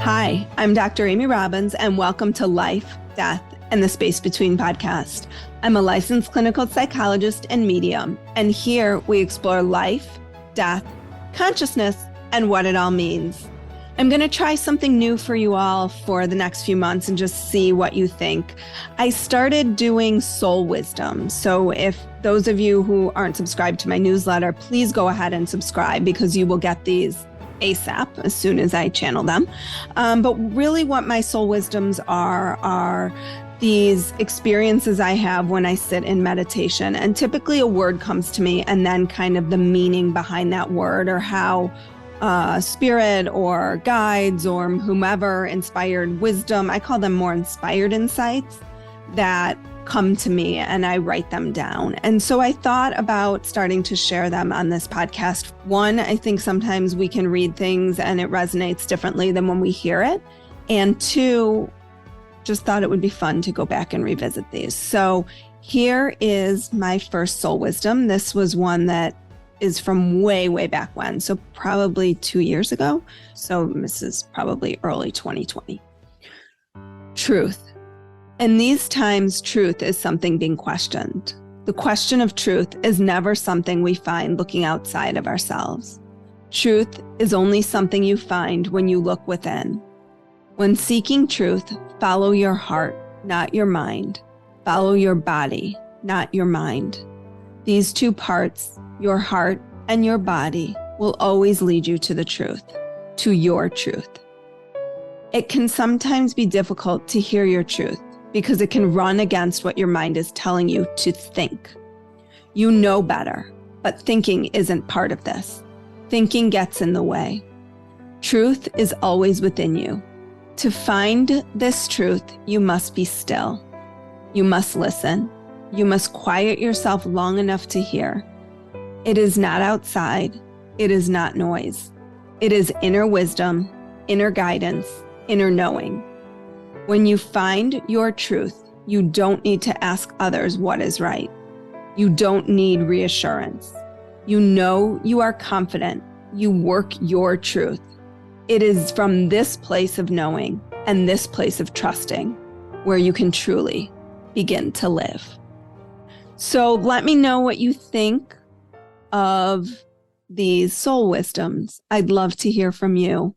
Hi, I'm Dr. Amy Robbins, and welcome to Life, Death, and the Space Between podcast. I'm a licensed clinical psychologist and medium, and here we explore life, death, consciousness, and what it all means. I'm going to try something new for you all for the next few months and just see what you think. I started doing soul wisdom. So if those of you who aren't subscribed to my newsletter, please go ahead and subscribe because you will get these ASAP as soon as I channel them. But really what my soul wisdoms are these experiences I have when I sit in meditation. And typically a word comes to me and then kind of the meaning behind that word or how spirit or guides or whomever inspired wisdom, I call them more inspired insights that come to me and I write them down. And so I thought about starting to share them on this podcast. One, I think sometimes we can read things and it resonates differently than when we hear it. And two, just thought it would be fun to go back and revisit these. So here is my first soul wisdom. This was one that is from way, way back when. So probably 2 years ago. So this is probably early 2020. Truth. In these times, truth is something being questioned. The question of truth is never something we find looking outside of ourselves. Truth is only something you find when you look within. When seeking truth, follow your heart, not your mind. Follow your body, not your mind. These two parts, your heart and your body, will always lead you to the truth, to your truth. It can sometimes be difficult to hear your truth because it can run against what your mind is telling you to think. You know better, but thinking isn't part of this. Thinking gets in the way. Truth is always within you. To find this truth, you must be still. You must listen. You must quiet yourself long enough to hear. It is not outside. It is not noise. It is inner wisdom, inner guidance, inner knowing. When you find your truth, you don't need to ask others what is right. You don't need reassurance. You know you are confident. You work your truth. It is from this place of knowing and this place of trusting where you can truly begin to live. So let me know what you think of these soul wisdoms. I'd love to hear from you.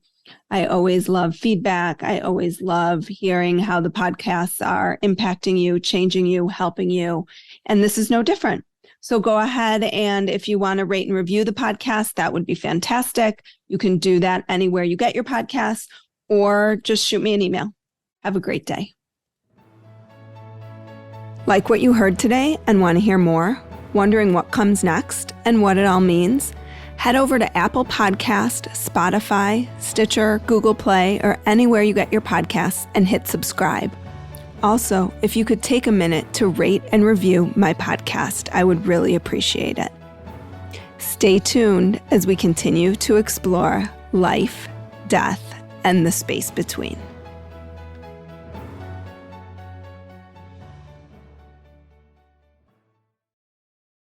I always love feedback. I always love hearing how the podcasts are impacting you, changing you, helping you. And this is no different. So go ahead and if you want to rate and review the podcast, that would be fantastic. You can do that anywhere you get your podcasts or just shoot me an email. Have a great day. Like what you heard today and want to hear more? Wondering what comes next and what it all means? Head over to Apple Podcast, Spotify, Stitcher, Google Play, or anywhere you get your podcasts and hit subscribe. Also, if you could take a minute to rate and review my podcast, I would really appreciate it. Stay tuned as we continue to explore life, death, and the space between.